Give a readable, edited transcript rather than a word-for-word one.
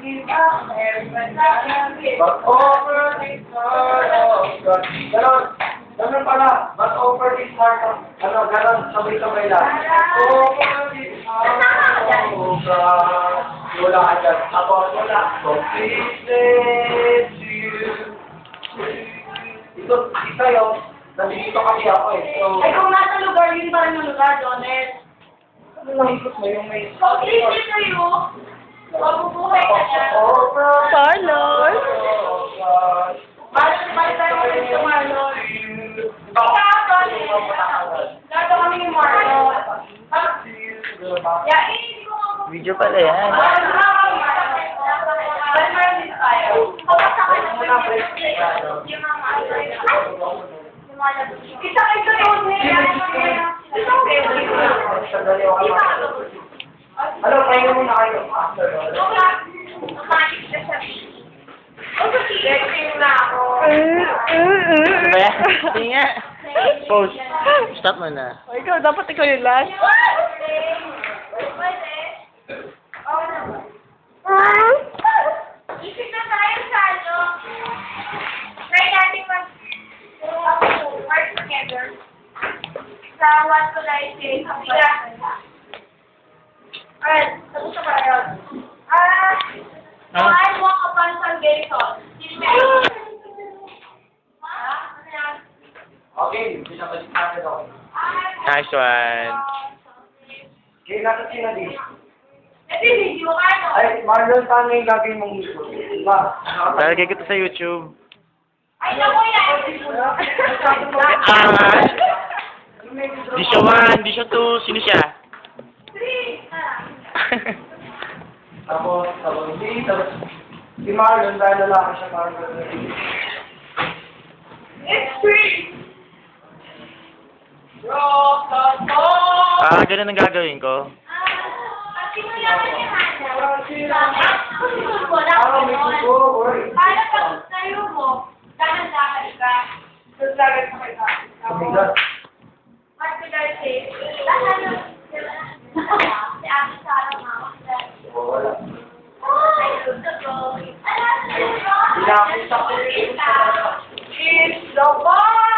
give up everything. But over this heart of God. Ganon pala. But over this heart of ganon, sabay-sabay lang. Over this heart of God. Wala ka dyan. Ako, wala. So please let you. Ito, isa yun. Nandito kasi ako eh. So, Ay, kung nasa lugar, yun pa rin ang lugar, Jonet. ano lang ikot mo yung may... So, please dito kayo. Mabubuhay ka niya. Carlos! Balik tayo kasi sa Marlon. Ikaw, Jonet. Gato kami ni Marlon. Yeah, hindi ko nga. Video pala yan. Balik Marlon dito tayo. Kapag sa kanya, yung mga Kita kayo yun, Ano, kayo muna kayo. After. Ano ba yan? Sige nga. Pause. Stop mo na. Ikaw, dapat ikaw yung last. Isip na tayo sa ano. Try natin work together. Sa what could I say? Alright, tapos na ba yun? So I walk upon foundation. Okay, bisa balik natin ako. Nice one. Okay, nasa sino din? Video ka, no? Ay, Marlon, paano yung gagawin mong ito? Diba? Lalagay ko to sa YouTube. Ay, naku yan! Di siya 1, di siya 2. Sino siya? Tapos, si Marlon, dahil lalaki siya, Marlon. It's free! Ganun ang gagawin ko. Para pag tayo mo, dahan-dahan ka. Dahan-dahan ka kayo. Kabigat. What did I say? Dahan na. Si Ate Sarah, mama. Wala. Ay, gusto ko. Ilapit sa It's the one!